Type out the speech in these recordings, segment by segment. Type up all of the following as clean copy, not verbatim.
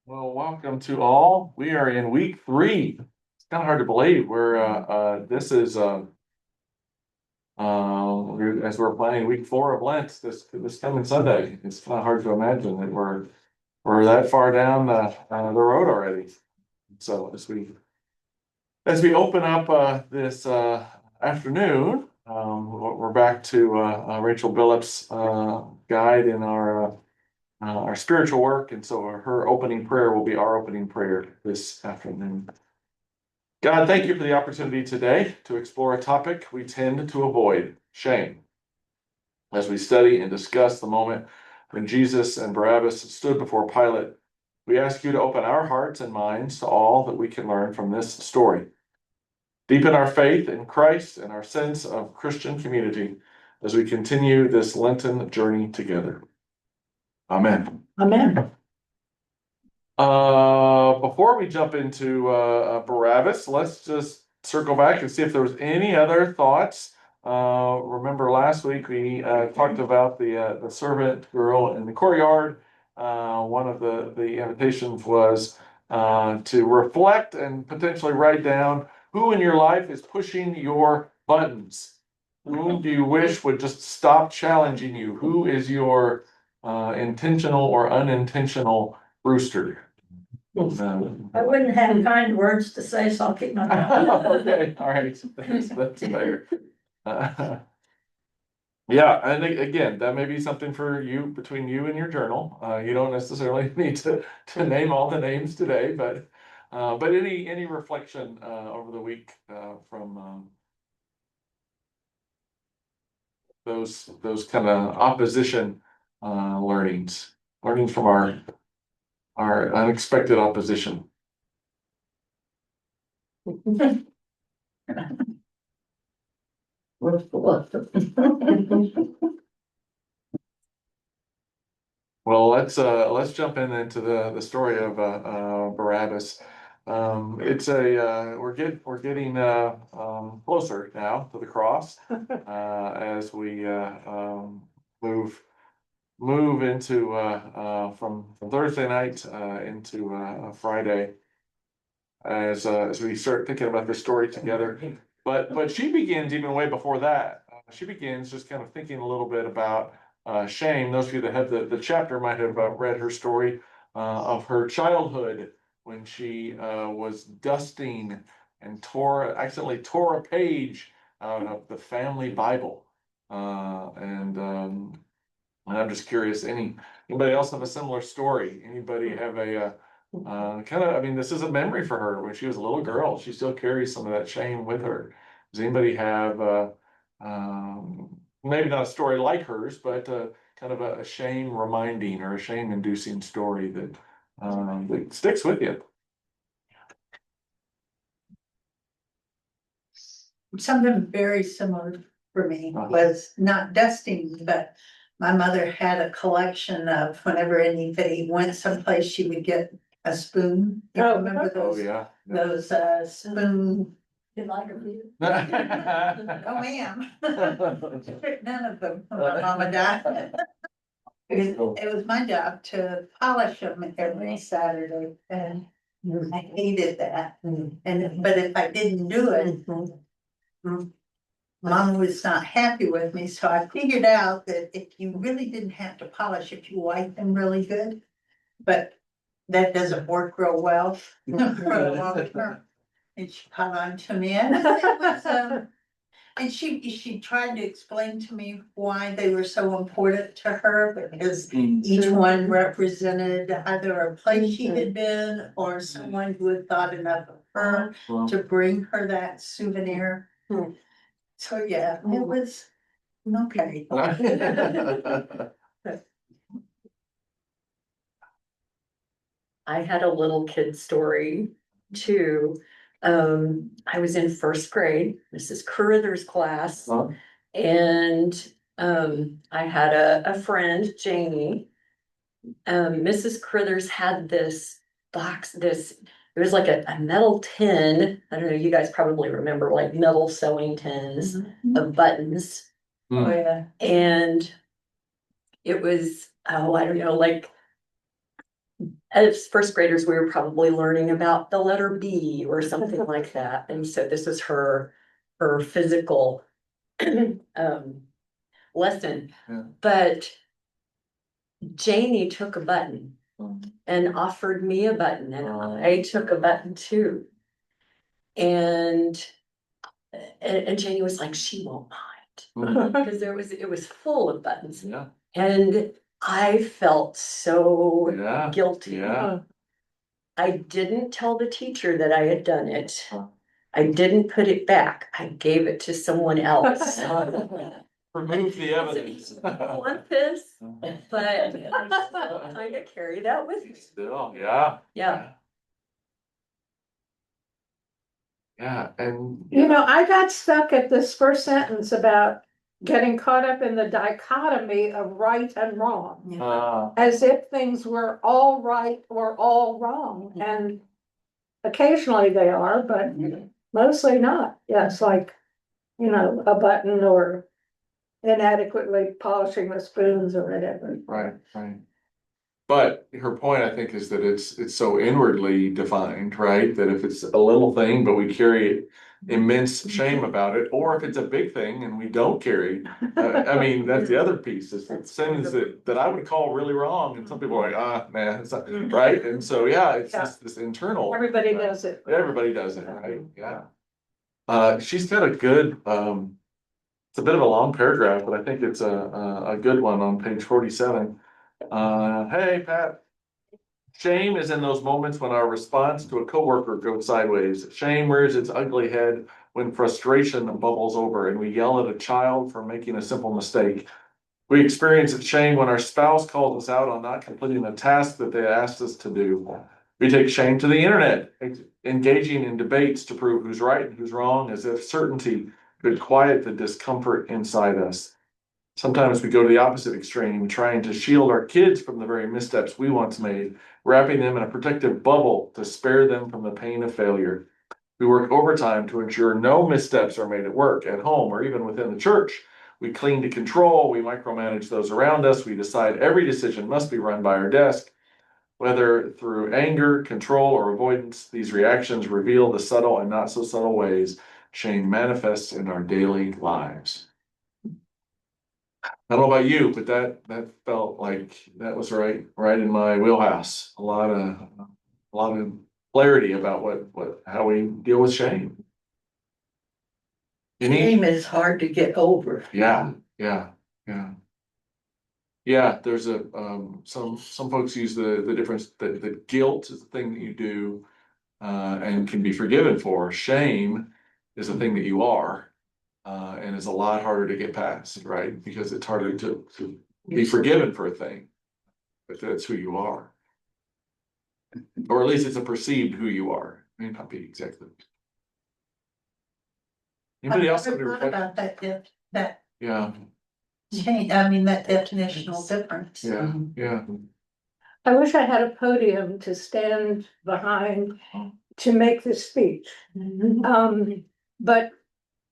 Well, welcome to all. We are in week 3. It's kind of hard to believe this is as we're planning week 4 of Lent this coming Sunday. It's kind of hard to imagine that we're that far down the road already. So as we open up this afternoon, we're back to Rachel Billups' guide in our spiritual work, and so her opening prayer will be our opening prayer this afternoon. God, thank you for the opportunity today to explore a topic we tend to avoid, shame. As we study and discuss the moment when Jesus and Barabbas stood before Pilate, we ask you to open our hearts and minds to all that we can learn from this story. Deepen our faith in Christ and our sense of Christian community as we continue this Lenten journey together. Amen. Amen. Before we jump into Barabbas, let's just circle back and see if there was any other thoughts. Remember last week we talked about the servant girl in the courtyard. One of the invitations was to reflect and potentially write down who in your life is pushing your buttons. Whom do you wish would just stop challenging you? Who is your intentional or unintentional rooster? I wouldn't have kind words to say, so I'll keep my mouth. Okay, all right, that's fair. Yeah, and again, that may be something for you, between you and your journal. You don't necessarily need to name all the names today, but any reflection over the week from those kind of opposition learnings from our unexpected opposition. We're full of them. Well, let's jump into the story of Barabbas. It's we're getting closer now to the cross as we move into from Thursday night into Friday as we start thinking about this story together. But she begins even way before that. She begins just kind of thinking a little bit about shame. Those of you that have the chapter might have read her story of her childhood when she was dusting and accidentally tore a page out of the family Bible. And I'm just curious, anybody else have a similar story? Anybody have a I mean, this is a memory for her when she was a little girl. She still carries some of that shame with her. Does anybody have maybe not a story like hers, but kind of a shame reminding or a shame inducing story that sticks with you? Something very similar for me was not dusting, but my mother had a collection of whenever anybody went someplace, she would get a spoon. You remember those? Oh, yeah. Those spoon. You like them? Oh, ma'am. None of them when my mama died. It was my job to polish them every Saturday, and I hated that. But if I didn't do it, Mom was not happy with me, so I figured out that if you really didn't have to polish, if you wipe them really good, but that doesn't work real well for a long term. And she caught on to me, and it was, and she tried to explain to me why they were so important to her, because each one represented either a place she had been or someone who had thought enough of her to bring her that souvenir. So yeah, it was okay. I had a little kid story too. I was in first grade, Mrs. Carruthers' class, and I had a friend, Jamie. Mrs. Carruthers had this box, it was like a metal tin. I don't know, you guys probably remember like metal sewing tins of buttons. Oh, yeah. And it was, I don't know, like as first graders, we were probably learning about the letter B or something like that. And so this was her physical lesson. Yeah. But Janie took a button and offered me a button, and I took a button too. And Janie was like, she won't mind, because it was full of buttons. Yeah. And I felt so Yeah. guilty. Yeah. I didn't tell the teacher that I had done it. I didn't put it back. I gave it to someone else. Remove the evidence. I want this, but I still kind of carry that with me. Still, yeah. Yeah. Yeah, and You know, I got stuck at this first sentence about getting caught up in the dichotomy of right and wrong, as if things were all right or all wrong, and occasionally they are, but mostly not. Yeah, it's like, you know, a button or inadequately polishing the spoons or whatever. right. But her point, I think, is that it's so inwardly defined, right? That if it's a little thing, but we carry immense shame about it, or if it's a big thing and we don't carry, I mean, that's the other piece. Is that sins that I would call really wrong, and some people are like, man, it's not right. And so, yeah, it's just this internal. Everybody does it. Everybody does it, right? Yeah. She's got a good. It's a bit of a long paragraph, but I think it's a good one on page 47. Hey, Pat. Shame is in those moments when our response to a coworker goes sideways. Shame rears its ugly head when frustration bubbles over and we yell at a child for making a simple mistake. We experience shame when our spouse calls us out on not completing a task that they asked us to do. We take shame to the internet, engaging in debates to prove who's right and who's wrong, as if certainty could quiet the discomfort inside us. Sometimes we go to the opposite extreme, trying to shield our kids from the very missteps we once made, wrapping them in a protective bubble to spare them from the pain of failure. We work overtime to ensure no missteps are made at work, at home, or even within the church. We cling to control, we micromanage those around us, we decide every decision must be run by our desk. Whether through anger, control, or avoidance, these reactions reveal the subtle and not so subtle ways shame manifests in our daily lives. I don't know about you, but that felt like that was right in my wheelhouse. A lot of clarity about how we deal with shame. Shame is hard to get over. Yeah. There's some folks use the difference that the guilt is the thing that you do and can be forgiven for. Shame is the thing that you are. And it's a lot harder to get past, right? Because it's harder to be forgiven for a thing, but that's who you are. Or at least it's a perceived who you are. It may not be exactly. Anybody else? I've never thought about that Yeah, change, I mean, that definitional difference. yeah. I wish I had a podium to stand behind to make this speech. But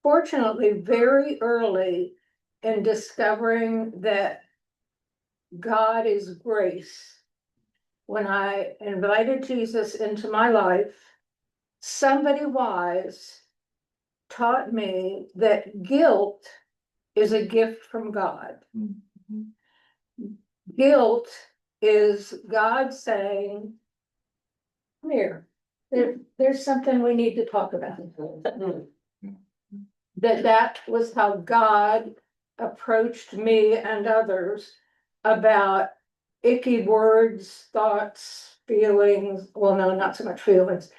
fortunately, very early in discovering that God is grace, when I invited Jesus into my life, somebody wise taught me that guilt is a gift from God. Guilt is God saying, come here, there's something we need to talk about. That was how God approached me and others about icky words, thoughts, feelings. Well, no, not so much feelings.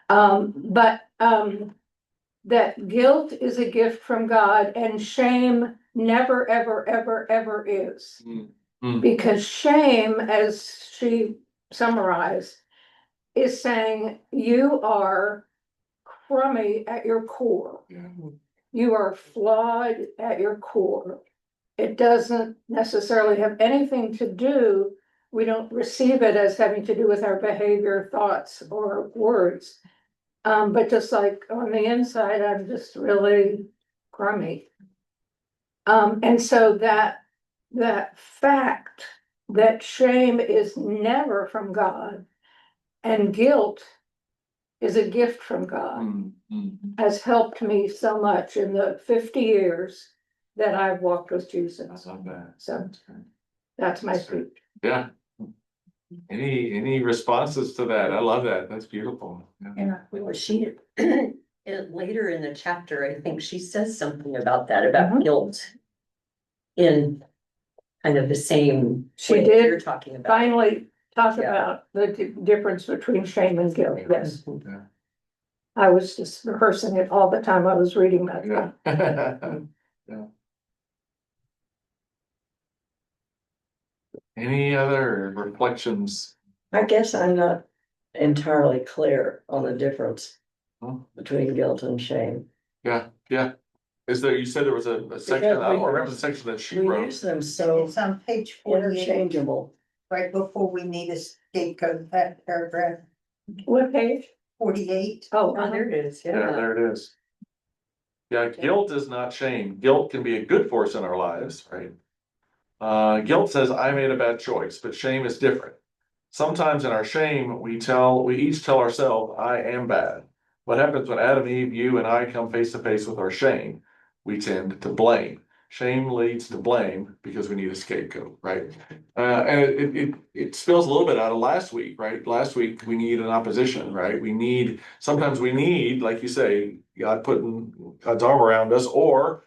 But that guilt is a gift from God and shame never, ever, ever, ever is. Because shame, as she summarized, is saying you are crummy at your core. You are flawed at your core. It doesn't necessarily have anything to do, we don't receive it as having to do with our behavior, thoughts, or words. But just like on the inside, I'm just really crummy. And so that fact that shame is never from God And guilt is a gift from God, has helped me so much in the 50 years that I've walked with I Jesus. love that. So that's my speech. Yeah. Any responses to that? I love that. That's beautiful. Yeah. Yeah, well, she, later in the chapter, I think she says something about that, about Mhm. guilt. In kind of the same She way did you're talking about. Finally, talk Yeah. about the difference between shame and guilt. Yes, Yeah. I was just rehearsing it all the time I was reading that. Yeah. Yeah. Any other reflections? I guess I'm not entirely clear on the difference Huh? between guilt and shame. Yeah, yeah. Is there, you said there was a section, I don't remember the section that she We wrote. use them so It's on page 48, interchangeable. right before we need a scapegoat, that paragraph, What page? 48. Oh, Oh, there it is, Yeah, yeah. there it is. Yeah, guilt is not shame. Guilt can be a good force in our lives, right? Guilt says I made a bad choice, but shame is different. Sometimes in our shame, we each tell ourselves, I am bad. What happens when Adam, Eve, you, and I come face to face with our shame? We tend to blame. Shame leads to blame because we need a scapegoat, right? And it spills a little bit out of last week, right? Last week we need an opposition, right? Sometimes we need, like you say, God putting God's arm around us, or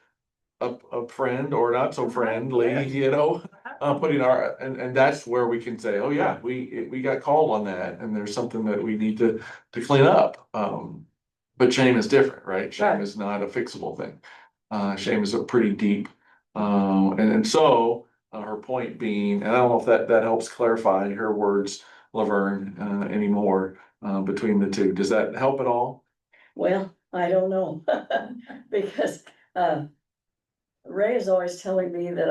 a friend or not so friendly, putting and that's where we can say, oh yeah, we got called on that, and there's something that we need to clean up. But shame is different, right? Shame Right. is not a fixable thing. Shame is a pretty deep, and so her point being, and I don't know if that helps clarify her words, Laverne, anymore, between the two. Does that help at all? Well, I don't know. Because Ray is always telling me that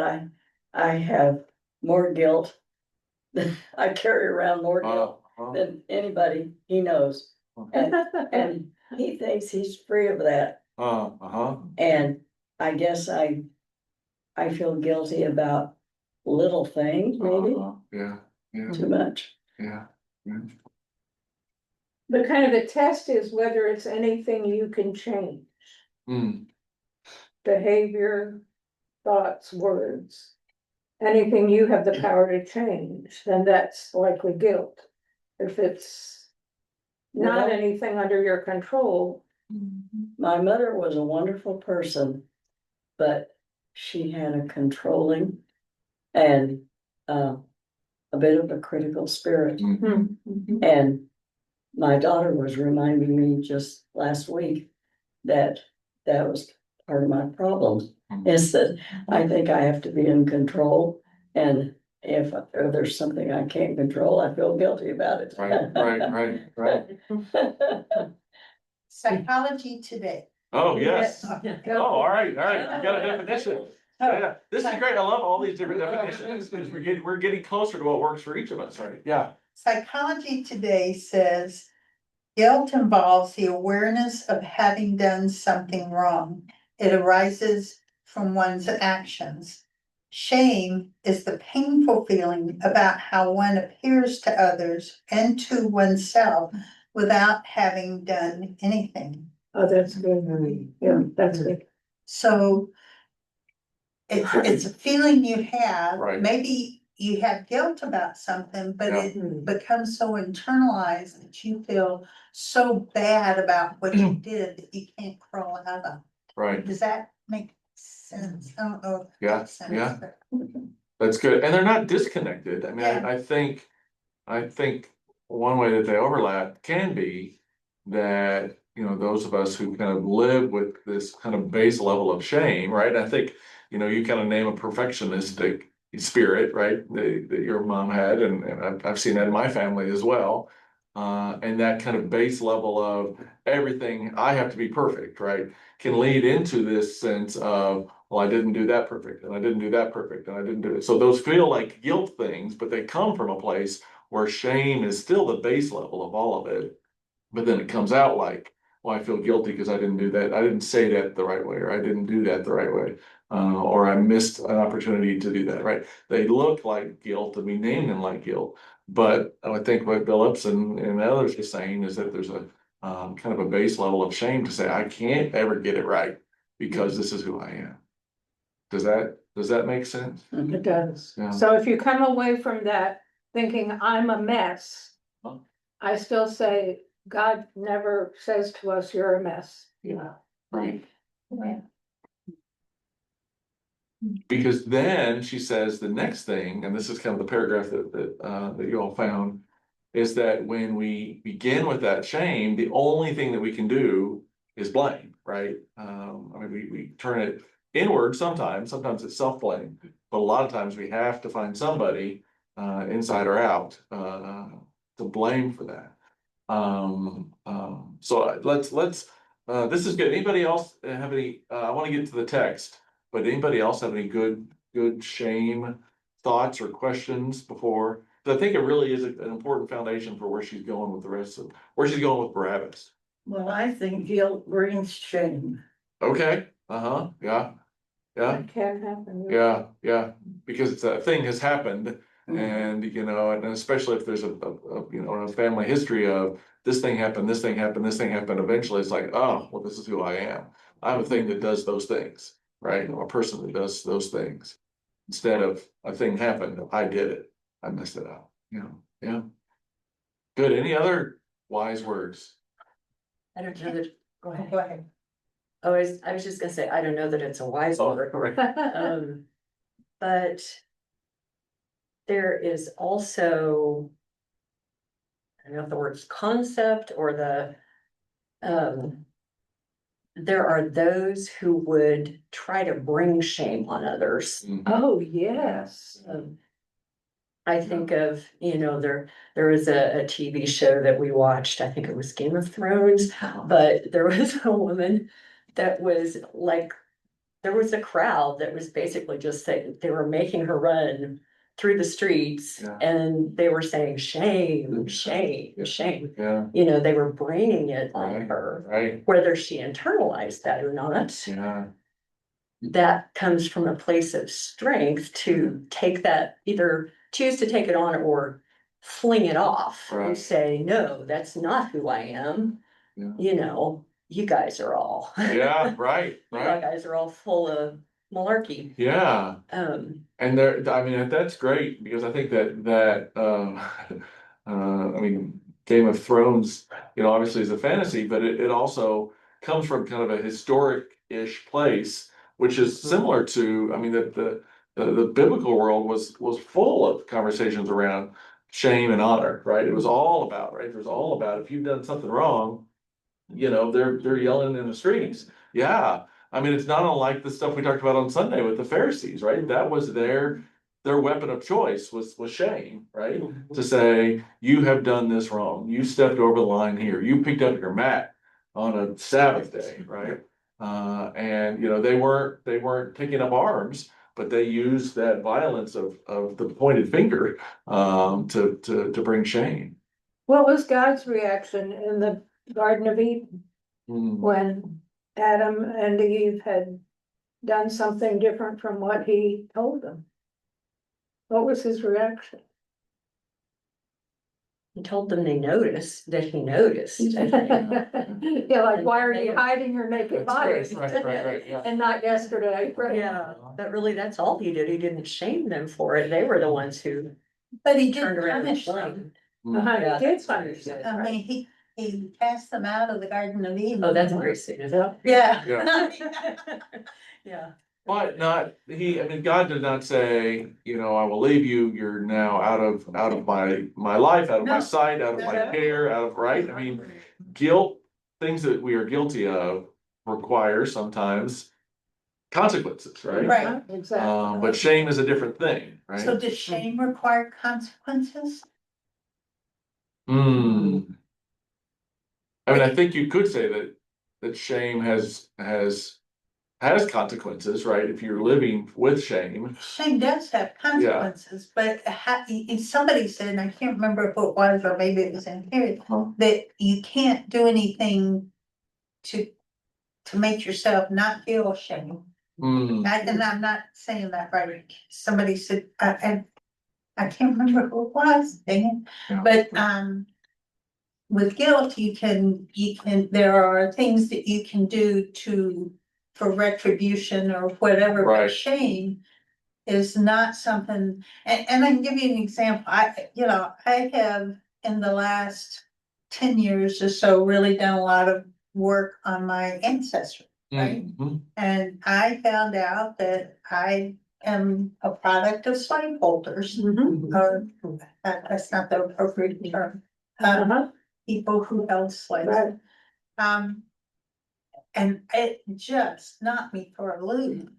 I have more guilt. I carry around more guilt than anybody he knows. And he thinks he's free of that. And I guess I feel guilty about little things, maybe Yeah, yeah, too much. yeah. the kind of the test is whether it's anything you can change, Mm, behavior, thoughts, words. Anything you have the power to change, then that's likely guilt. If it's not Well- anything under your control, My mother was a wonderful person, but she had a controlling and a bit of a critical spirit. mm, And my daughter was reminding me just last week that that was part of my problem, is that I think I have to be in control, and if there's something I can't control, I feel guilty about it. Right. Psychology Today. Oh, yes. Go. Oh, all right, you got a definition. Yeah, this is great. I love all these different definitions, because we're getting closer to what works for each of us, right? Yeah. Psychology Today says guilt involves the awareness of having done something wrong. It arises from one's actions. Shame is the painful feeling about how one appears to others and to oneself without having done anything. oh, that's good. Yeah, that's good. So it's a feeling you have. Right. Maybe you have guilt about something, but Yeah. it becomes so internalized that you feel so bad about what you did that you can't crawl out of. Right, Does that make sense? I don't know. If it Yeah, makes sense, yeah. but- that's good. And they're not disconnected. I mean, Yeah. I think one way that they overlap can be that, those of us who kind of live with this kind of base level of shame, right? I think, you kind of name a perfectionistic spirit, right? That your mom had, and I've seen that in my family as well. And that kind of base level of everything, I have to be perfect, right? Can lead into this sense of, well, I didn't do that perfect, and I didn't do that perfect, and I didn't do it. So those feel like guilt things, but they come from a place where shame is still the base level of all of it. But then it comes out like, well, I feel guilty because I didn't do that. I didn't say that the right way, or I didn't do that the right way. Or I missed an opportunity to do that, right? They look like guilt and we name them like guilt. But I think what Billups and others are saying is that there's a kind of a base level of shame to say, I can't ever get it right because this is who I am. Does that make sense? It does. Yeah. So if you come away from that thinking I'm a mess, Huh? I still say God never says to us, you're a mess. Yeah, right. Right. Because then she says the next thing, and this is kind of the paragraph that you all found, is that when we begin with that shame, the only thing that we can do is blame, right? I mean, we turn it inward sometimes it's self-blame, but a lot of times we have to find somebody, inside or out, to blame for that. So let's, this is good. Anybody else have any, I want to get to the text, but anybody else have any good shame thoughts or questions before? But I think it really is an important foundation for where she's going with the rest of, where she's going with Barabbas. Well, I think guilt brings shame. Okay, yeah, That can happen. yeah, because a thing has happened. And, and especially if there's a a family history of this thing happened, this thing happened, this thing happened, eventually it's like, oh, well, this is who I am. I'm a thing that does those things, right? I'm a person that does those things. Instead of a thing happened, I did it, I messed it up, yeah. Good, any other wise words? I don't know that, go ahead. Go ahead. Oh, I was just gonna say, I don't know that it's a wise word. Correct. But there is also, I don't know if the word's concept or there are those who would try to bring shame on others. Oh, yes. I think of, there was a TV show that we watched, I think it was Game of Thrones, but there was a woman that was like, there was a crowd that was basically just saying, they were making her run through the streets and they were saying shame, shame, shame. Yeah, They were bringing it on her, right, whether she internalized that or not. yeah, That comes from a place of strength to take that, either choose to take it on or fling it off and Right. say, no, that's not who I am. Yeah. You guys are all. yeah, right, You right, guys are all full of malarkey. yeah. And I mean, that's great because I think that I mean, Game of Thrones, obviously is a fantasy, but it also comes from kind of a historic-ish place, which is similar to, I mean, the biblical world was full of conversations around shame and honor, right? It was all about, right? It was all about if you've done something wrong, they're yelling in the streets. Yeah. I mean, it's not unlike the stuff we talked about on Sunday with the Pharisees, right? That was their weapon of choice was shame, right? To say, you have done this wrong. You stepped over the line here. You picked up your mat on a Sabbath day, right? And they weren't picking up arms, but they used that violence of the pointed finger to bring shame. What was God's reaction in the Garden of Eden when Adam and Eve had done something different from what he told them? What was his reaction? He told them they noticed that he noticed. Yeah, like, why are you hiding your naked bodies? Right, yeah. And not yesterday, right? Yeah, but really, that's all he did. He didn't shame them for it. They were the ones who But he turned did around and punish blamed. them. Yeah. He did punish them, I right? mean, he cast them out of the Garden of Eden. Oh, that's very significant. Yeah. Yeah. But I mean, God did not say, I will leave you, you're now out of my life, out of my No. sight, out of my No. care, right? I mean, guilt, things that we are guilty of require sometimes consequences, right? Right. Exactly. But shame is a different thing, right? So does shame require consequences? I mean, I think you could say that shame has consequences, right? If you're living with shame. Shame does have consequences, but somebody said, and I can't remember if it was, or maybe it was in here, that you can't do anything to make yourself not feel shame. And I'm not saying that right. Somebody said, and I can't remember who it was, dang Yeah. it, but, with guilt, there are things that you can do for retribution or whatever, but Right. shame is not something, and I can give you an example. I have in the last 10 years or so really done a lot of work on my ancestry, right? Mhm. And I found out that I am a product of slaveholders, or that's not the appropriate term. People who held slaves. Right. And it just knocked me for a loop,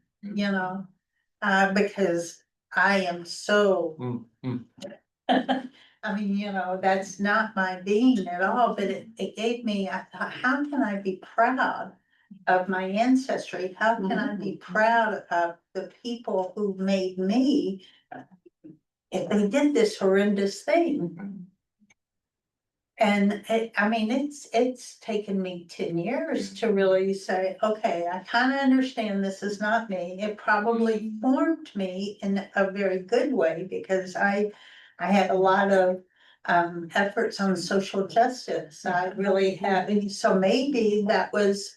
because I am so. I mean, that's not my being at all, but it gave me, I thought, how can I be proud of my ancestry? How can I be proud of the people who made me if they did this horrendous thing? And it's taken me 10 years to really say, okay, I kind of understand this is not me. It probably formed me in a very good way because I had a lot of efforts on social justice. I really had, and so maybe that was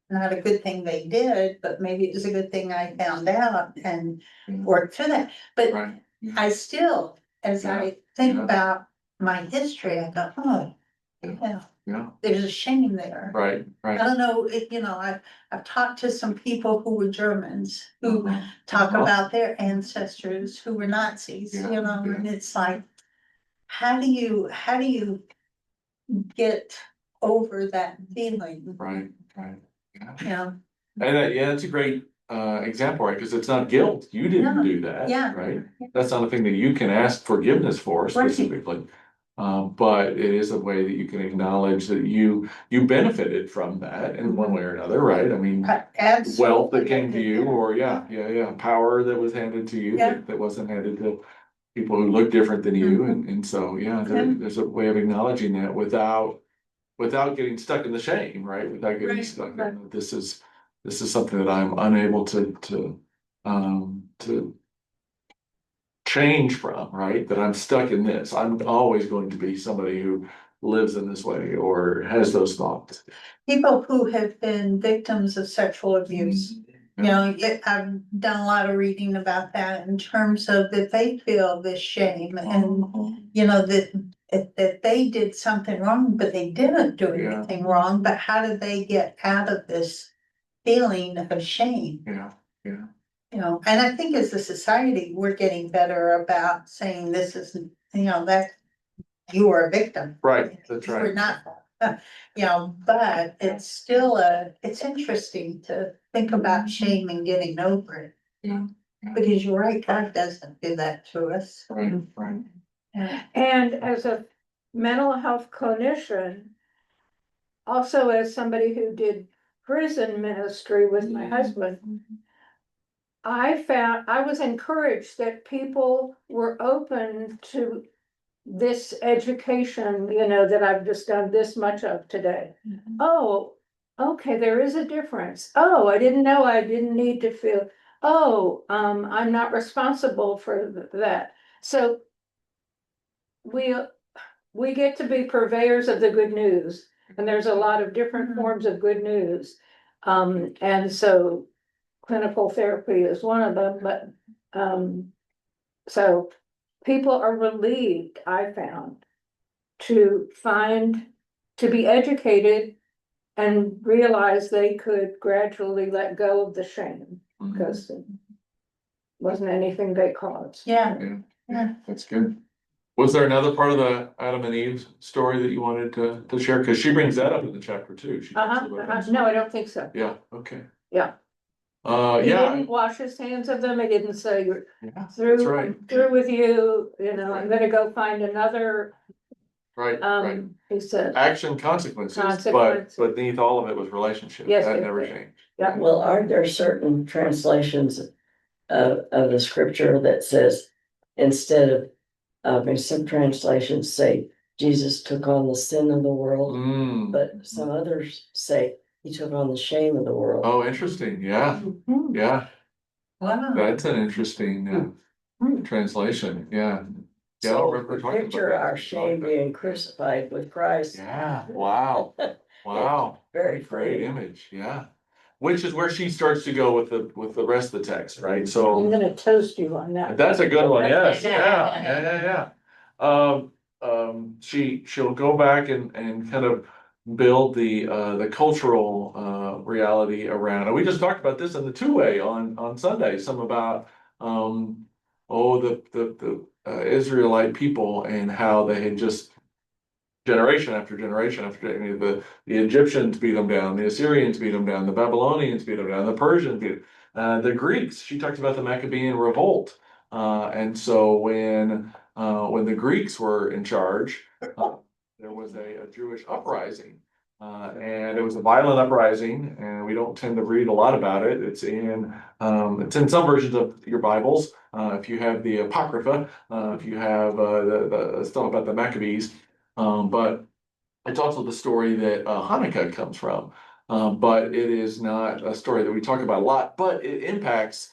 not a good thing they did, but maybe it was a good thing I found out and worked for that. But Right. I still, as I think about my history, I go, oh, Yeah. there's a shame there. Right. I don't know, I've talked to some people who were Germans who talk about their ancestors who were Nazis, and it's like, how do you get over that feeling? Right. Yeah. And that's a great example, right? Because it's not guilt. You didn't No. do that, Yeah. right? That's not a thing that you can ask forgiveness for specifically. But it is a way that you can acknowledge that you benefited from that in one way or another, right? I mean, Absolutely. wealth that came to you, or power that was handed to you Yeah. that wasn't handed to people who look different than you, and so there's a way of acknowledging that without getting stuck in the shame, right? Without getting stuck in this is something that I'm unable to change from, right? That I'm stuck in this. I'm always going to be somebody who lives in this way or has those thoughts. People who have been victims of sexual abuse. I've done a lot of reading about that in terms of that they feel this shame and, that they did something wrong, but they didn't do anything wrong. But how did they get out of this feeling of shame? And I think as a society, we're getting better about saying this is, that you are a victim. Right, that's right. We're not, but it's still it's interesting to think about shame and getting over it. Yeah. Because you're right, God doesn't do that to us. Right. And as a mental health clinician, also as somebody who did prison ministry with my husband, I was encouraged that people were open to this education, that I've just done this much of today. Oh, okay, there is a difference. Oh, I didn't know I didn't need to feel, I'm not responsible for that. So we get to be purveyors of the good news, and there's a lot of different forms of good news. And so clinical therapy is one of them, but so people are relieved, I found, to be educated and realize they could gradually let go of the shame because it wasn't anything they caused. Yeah. That's good. Was there another part of the Adam and Eve story that you wanted to share? Because she brings that up in the chapter too. She talks about No, I don't think so. Yeah, okay. Yeah. He didn't wash his hands of them. He didn't say you're through, right. I'm through with you, I'm gonna go find another. Right. He said. Action consequences, but beneath all of it was relationship. Yes, that yes, never yes. changed. Yeah. Well, aren't there certain translations of the scripture that says instead of, some translations say Jesus took on the sin of the world, Mm. but some others say he took on the shame of the world. Oh, interesting. Yeah, Mhm. yeah. Wow. That's an interesting translation. Yeah. Yeah, I don't So remember we talking about picture that. our shame being crucified with Christ. Yeah. Wow. Wow. Very Great free. image. Yeah. Which is where she starts to go with the rest of the text, right? I'm So gonna toast you on that. that's a good one. Yes. Yeah. She'll go back and kind of build the cultural reality around. And we just talked about this in the two-way on Sunday, some about the Israelite people and how they had just generation after generation after the Egyptians beat them down, the Assyrians beat them down, the Babylonians beat them down, the Persians beat the Greeks. She talks about the Maccabean revolt, and so when the Greeks were in charge, there was a Jewish uprising. And it was a violent uprising, and we don't tend to read a lot about it. It's in some versions of your Bibles. If you have the Apocrypha, if you have the stuff about the Maccabees, but it's also the story that Hanukkah comes from. But it is not a story that we talk about a lot, but it impacts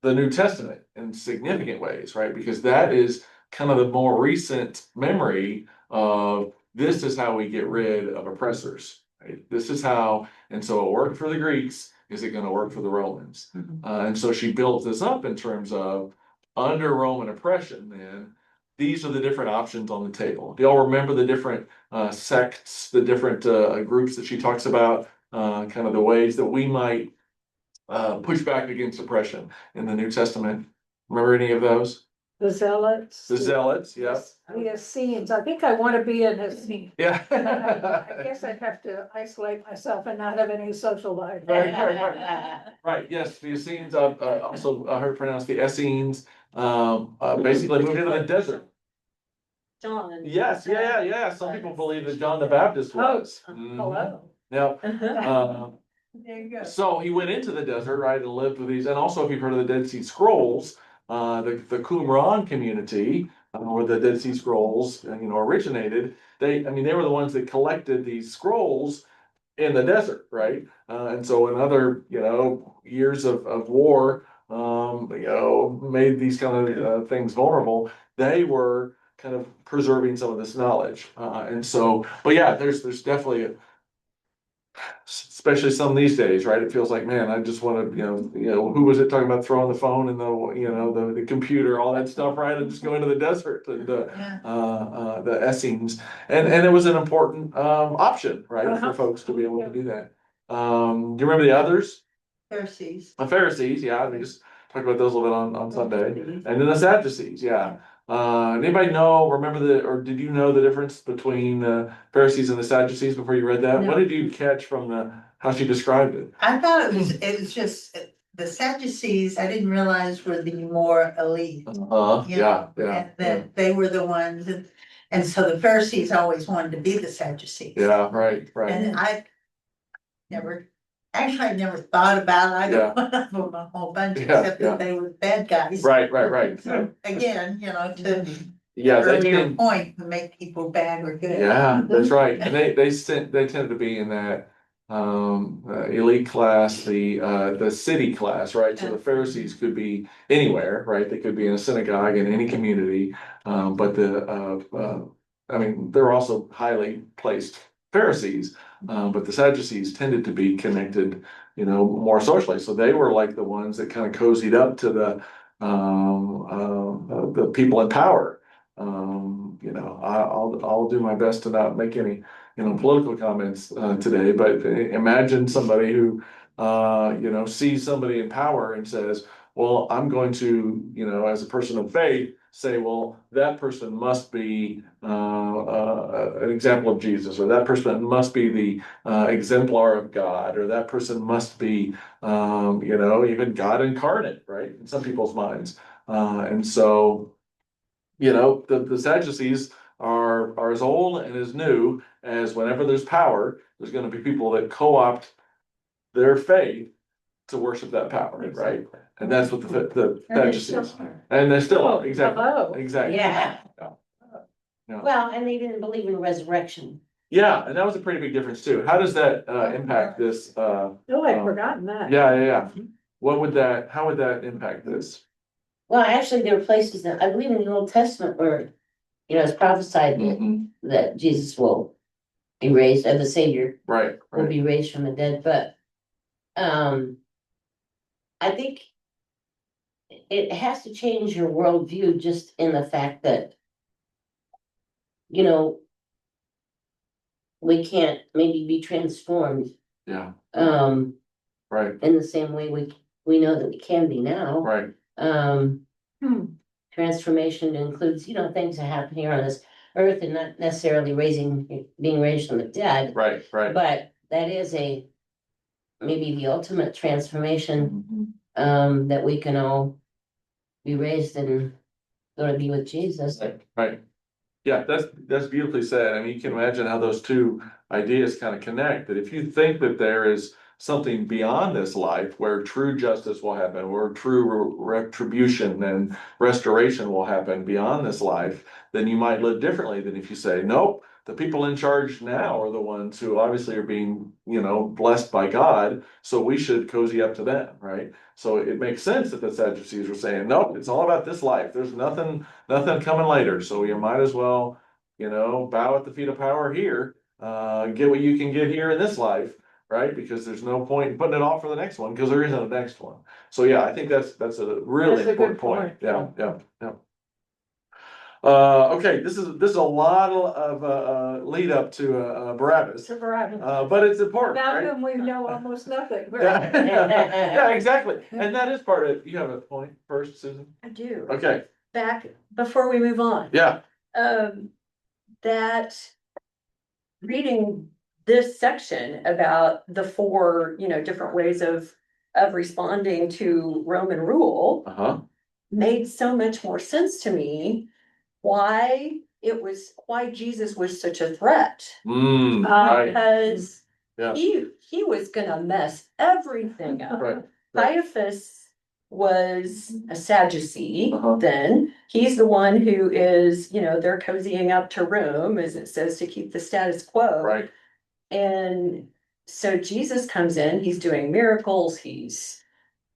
the New Testament in significant ways, right? Because that is kind of the more recent memory of this is how we get rid of oppressors, right? This is how, and so it worked for the Greeks. Is it going to work for the Romans? And so she builds this up in terms of under Roman oppression, then these are the different options on the table. Do y'all remember the different sects, the different groups that she talks about, kind of the ways that we might push back against oppression in the New Testament? Remember any of those? The Zealots. The Zealots, yes. The Essenes. I think I want to be an Essene. Yeah. I guess I'd have to isolate myself and not have any social life. Right, yes, the Essenes, also heard pronounced the Essenes, basically moved into the desert. John. Yes, yeah. Some people believe that John the Baptist was. Mhm. Hello. Yep. There you go. So he went into the desert, right, and lived with these. And also, if you've heard of the Dead Sea Scrolls, the Qumran community, where the Dead Sea Scrolls, originated. They were the ones that collected these scrolls in the desert, right? And so, in other, years of war, made these kind of things vulnerable. They were kind of preserving some of this knowledge, and so, but yeah, there's definitely especially some these days, right? It feels like, man, I just want to, who was it talking about throwing the phone and the computer, all that stuff, right? And just go into the desert and the Essenes, and it was an important option, right, for folks to be able to do that. Do you remember the others? Pharisees. The Pharisees, yeah, we just talked about those a little bit on Sunday, and then the Sadducees, yeah. Anybody remember or did you know the difference between the Pharisees and the Sadducees before you read that? No. What did you catch from how she described it? I thought it was just the Sadducees, I didn't realize were the more elite. Yeah. And that they were the ones, and so the Pharisees always wanted to be the Sadducees. Yeah, right. And I never thought about it. I Yeah. don't know a whole bunch, Yeah, except that they were bad guys. Right. So again, to Yeah, they earlier tend, point, to make people bad or good. yeah, that's right. And they tend to be in that elite class, the city class, right? So the Pharisees could be anywhere, right? They could be in a synagogue in any community. But they're also highly placed Pharisees. But the Sadducees tended to be connected, more socially. So they were like the ones that kind of cozied up to the people in power. I'll do my best to not make any, political comments today, but imagine somebody who, sees somebody in power and says, well, I'm going to, as a person of faith, say, well, that person must be an example of Jesus, or that person must be the exemplar of God, or that person must be, even God incarnate, right, in some people's minds. And so, the Sadducees are as old and as new as whenever there's power, there's going to be people that co-opt their faith to worship that power, right? And that's what the Sadducees, and they still are, exactly. Hello. Exactly. Yeah. Yeah. Well, and they didn't believe in resurrection. Yeah, and that was a pretty big difference too. How does that impact this? Oh, I'd forgotten that. Yeah. How would that impact this? Well, actually, there were places that I believe in the Old Testament where, it's prophesied that Jesus will be raised, or the Savior Right, will right. be raised from the dead, but I think it has to change your worldview just in the fact that, we can't maybe be transformed Yeah, right, in the same way we know that we can be now. right. Transformation includes, things that happen here on this earth and not necessarily being raised from the dead. Right. But that is maybe the ultimate transformation, that we can all be raised and go to be with Jesus. Right. Yeah, that's beautifully said. I mean, you can imagine how those two ideas kind of connect, that if you think that there is something beyond this life where true justice will happen, or true retribution and restoration will happen beyond this life, then you might live differently than if you say, nope, the people in charge now are the ones who obviously are being, blessed by God, so we should cozy up to them, right? So it makes sense that the Sadducees were saying, nope, it's all about this life. There's nothing coming later. So you might as well, bow at the feet of power here, get what you can get here in this life, right? Because there's no point in putting it off for the next one, because there isn't a next one. So yeah, I think that's a really That's a important good point. point. Yeah. Okay, this is a lot of lead up to Barabbas, but it's important, About right? whom we know almost nothing. Yeah, exactly. And that is part of it. You have a point first, Susan? I do. Okay, Back, before we move on. yeah, That reading this section about the four, different ways of responding to Roman rule uh-huh, made so much more sense to me. Why Jesus was such a threat. right, Because yeah, he was gonna mess everything up. right, Caiaphas was a Sadducee Uh-huh. then. He's the one who is, they're cozying up to Rome, as it says, to keep the status quo. right, And so Jesus comes in, he's doing miracles, he's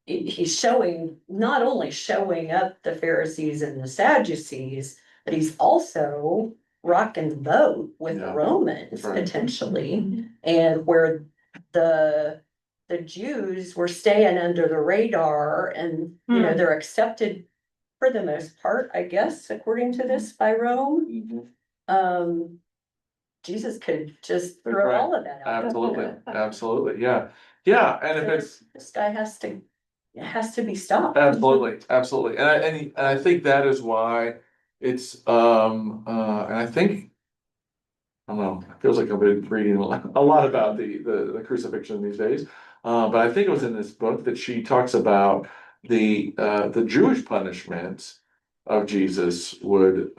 not only showing up the Pharisees and the Sadducees, but he's also rocking the boat with the Yeah, Romans that's right. potentially. And where the Jews were staying under the radar, and they're accepted for the most part, I guess, according to this, by Rome. Jesus could just That's throw right. all of that out. Absolutely, yeah, and if it's. This guy has to be stopped. Absolutely, and I think that is why it's and I think, I don't know, it feels like I've been reading a lot about the crucifixion these days. But I think it was in this book that she talks about the Jewish punishment of Jesus would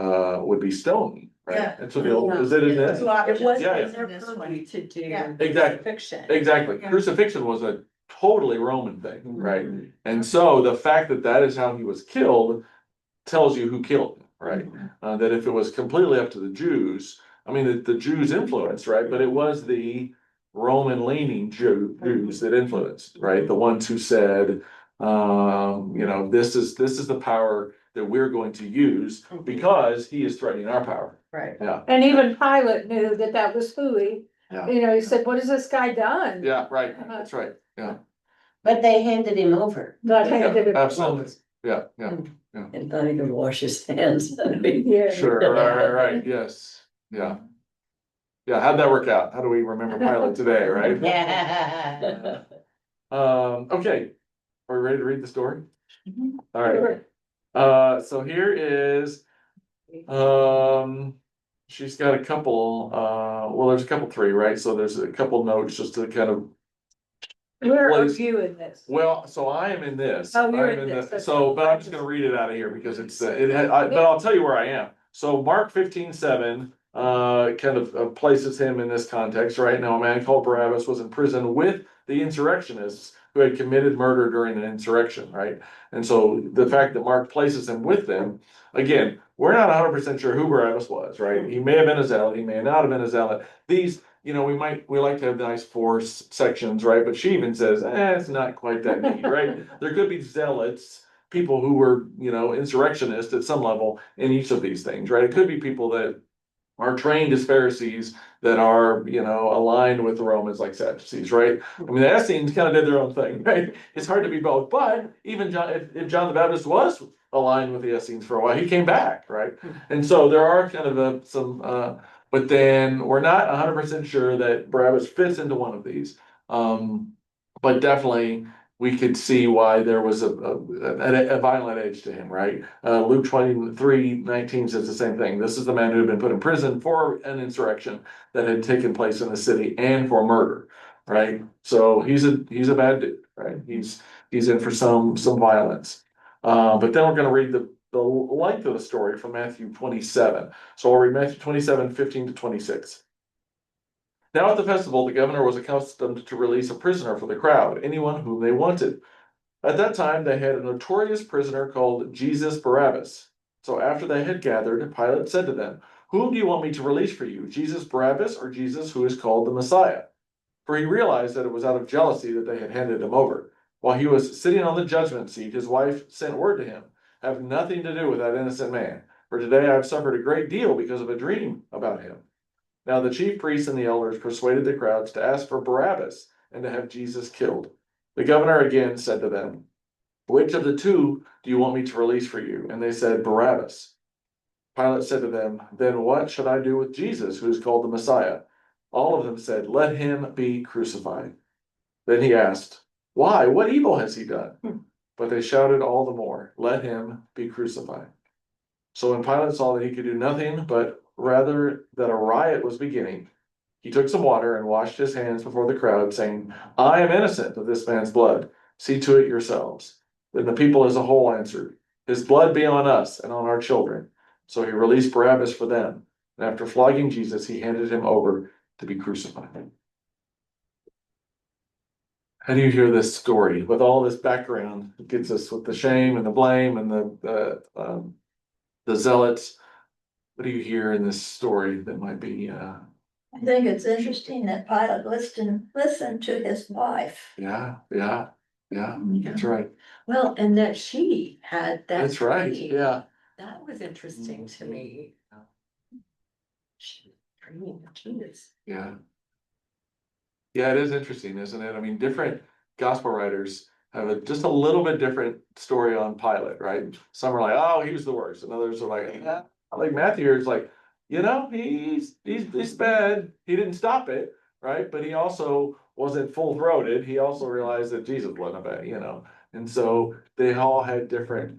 be stoning, right? Yeah. And so is it in this? It wasn't Yeah, in yeah. their purview to do Exactly. crucifixion. Exactly. Yeah. Crucifixion was a totally Roman thing, right? Mhm. And so the fact that is how he was killed tells you who killed him, right? That if it was completely up to the Jews, I mean, the Jews influenced, right? But it was the Roman leaning Jews that influenced, right? The ones who said, this is the power that we're going to use because he is threatening our power. Right. Yeah, And even Pilate knew that was hooey. Yeah. He said, what has this guy done? yeah, right. That's right. Yeah, But they handed him over. That handed it. absolutely. Yeah. And thought he could wash his hands. Yeah. Sure, right, yes, yeah. Yeah, how'd that work out? How do we remember Pilate today, right? Yeah. Okay, are we ready to read the story? All right, Sure. so here is, she's got a couple, there's a couple, three, right? So there's a couple notes just to kind of, Where are Please. you in this? well, so I am in this. Oh, you're I'm in this, okay. So, but I'm just gonna read it out of here because it's, but I'll tell you where I am. So Mark 15:7, kind of places him in this context. Right now, a man called Barabbas was in prison with the insurrectionists who had committed murder during an insurrection, right? And so the fact that Mark places him with them, again, we're not 100% sure who Barabbas was, right? He may have been a zealot, he may not have been a zealot. These, we like to have nice sections, right? But she even says, it's not quite that neat, right? There could be zealots, people who were, insurrectionists at some level in each of these things, right? It could be people that are trained as Pharisees that are, aligned with the Romans like Sadducees, right? I mean, the Essenes kind of did their own thing, right? It's hard to be both, but even John, if John the Baptist was aligned with the Essenes for a while, he came back, right? And so there are kind of but then we're not 100% sure that Barabbas fits into one of these. But definitely we could see why there was a violent edge to him, right? Luke 23:19 says the same thing. This is the man who had been put in prison for an insurrection that had taken place in the city and for murder, right? So he's a bad dude, right? He's in for some violence. But then we're going to read the length of the story from Matthew 27. So I'll read Matthew 27:15-26. Now at the festival, the governor was accustomed to release a prisoner for the crowd, anyone whom they wanted. At that time, they had a notorious prisoner called Jesus Barabbas. So after they had gathered, Pilate said to them, "Whom do you want me to release for you, Jesus Barabbas or Jesus who is called the Messiah?" For he realized that it was out of jealousy that they had handed him over. While he was sitting on the judgment seat, his wife sent word to him, "Have nothing to do with that innocent man, for today I have suffered a great deal because of a dream about him." Now the chief priests and the elders persuaded the crowds to ask for Barabbas and to have Jesus killed. The governor again said to them, "Which of the two do you want me to release for you?" And they said, "Barabbas." Pilate said to them, "Then what should I do with Jesus, who is called the Messiah?" All of them said, "Let him be crucified." Then he asked, "Why? What evil has he done?" But they shouted all the more, "Let him be crucified." So when Pilate saw that he could do nothing, but rather that a riot was beginning, he took some water and washed his hands before the crowd, saying, "I am innocent of this man's blood. See to it yourselves." Then the people as a whole answered, "His blood be on us and on our children." So he released Barabbas for them. And after flogging Jesus, he handed him over to be crucified. How do you hear this story with all this background? It gets us with the shame and the blame and the zealots. What do you hear in this story that might be? I think it's interesting that Pilate listened to his wife. Yeah, that's right. Well, and that she had that. That's right. dream. Yeah. That was interesting to me. She was dreaming of Jesus. Yeah. Yeah, it is interesting, isn't it? I mean, different gospel writers have just a little bit different story on Pilate, right? Some are like, "Oh, he was the worst," and others are like, like Matthew is like, he's bad. He didn't stop it, right? But he also wasn't full-throated. He also realized that Jesus wasn't bad. And so they all had different,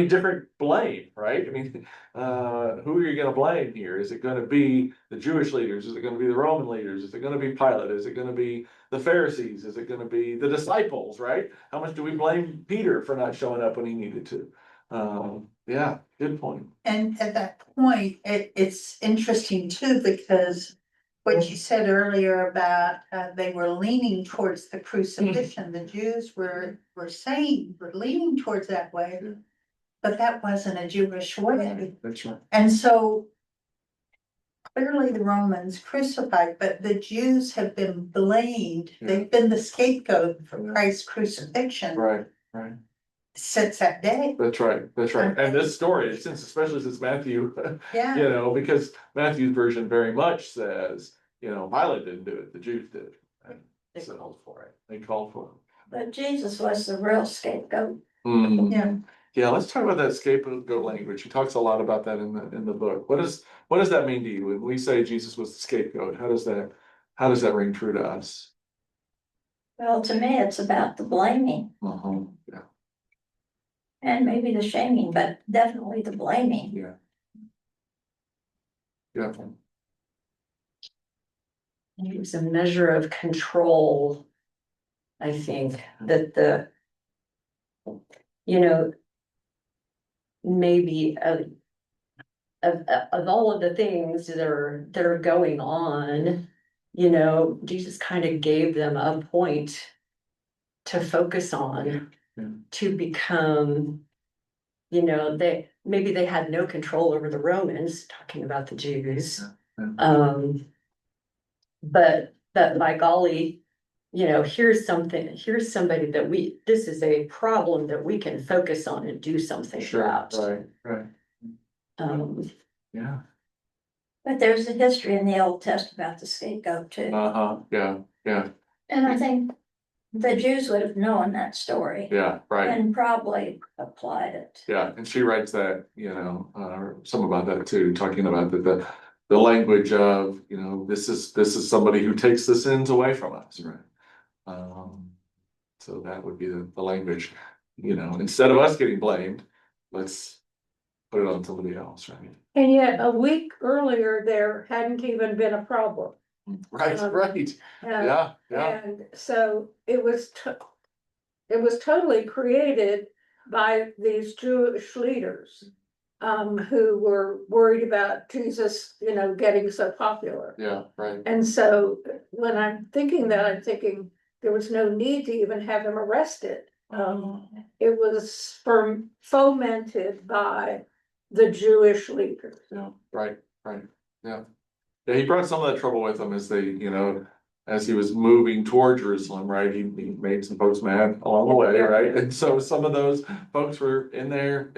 different blame, right? I mean, who are you going to blame here? Is it going to be the Jewish leaders? Is it going to be the Roman leaders? Is it going to be Pilate? Is it going to be the Pharisees? Is it going to be the disciples, right? How much do we blame Peter for not showing up when he needed to? Yeah, good point. And at that point, it's interesting too, because what you said earlier about, they were leaning towards the crucifixion, the Jews were leaning towards that way. But that wasn't a Jewish way. That's right. And so clearly the Romans crucified, but the Jews have been blamed. Yeah. They've been the scapegoat for Christ's crucifixion Right. since that day. That's right. And this story, especially since Matthew, Yeah. because Matthew's version very much says, Pilate didn't do it, the Jews did. They called for it. They called for it. But Jesus was the real scapegoat. Yeah. Yeah, let's talk about that scapegoat language. He talks a lot about that in the book. What does that mean to you when we say Jesus was the scapegoat? How does that ring true to us? Well, to me, it's about the blaming Yeah. and maybe the shaming, but definitely the blaming. Yeah. Yeah. And it was a measure of control. I think that maybe of all of the things that are going on, Jesus kind of gave them a point to focus on, Yeah. to become, maybe they had no control over the Romans, talking about the Jews. Yeah. But that by golly, here's somebody that this is a problem that we can focus on and do something Sure, about. right, Um, yeah, But there's a history in the Old Testament about the scapegoat too. yeah, And I think the Jews would have known that story yeah, right. and probably applied it. Yeah, and she writes that, some about that too, talking about the language of, this is somebody who takes the sins away from us, right? So that would be the language, instead of us getting blamed, let's put it on somebody else, right? And yet a week earlier, there hadn't even been a problem. Right, right, Uh, yeah, And so it was totally created by these Jewish leaders. Who were worried about Jesus, getting so popular. yeah, right, And so when I'm thinking that, I'm thinking there was no need to even have him arrested. It was fomented by the Jewish leaders. yeah, right, yeah. Yeah, he brought some of that trouble with him as he was moving toward Jerusalem, right? He made some folks mad along the way, Yeah. right? And so some of those folks were in there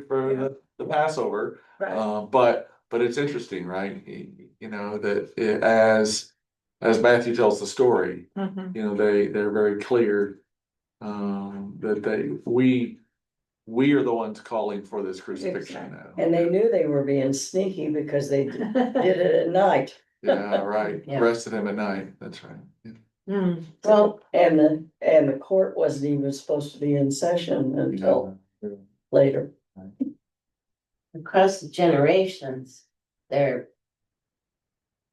for the Passover. Right. But it's interesting, right? As Matthew tells the story, they're very clear that we are the ones calling for this crucifixion now. And they knew they were being sneaky because they did it at night. Yeah, right. Yeah. Arrested him at night. That's right. Yeah. Well, And the court wasn't even supposed to be in session until later. across the generations, there,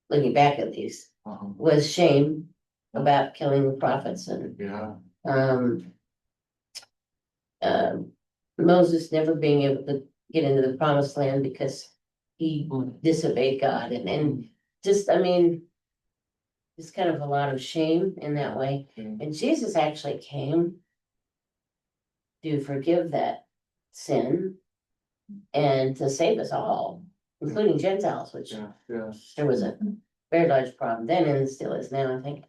looking back at these, was shame about killing the prophets and Yeah, Moses never being able to get into the promised land because he disobeyed God and just, it's kind of a lot of shame in that way. And Jesus actually came to forgive that sin and to save us all, including Gentiles, which yeah. there was a very large problem then and still is now, I think.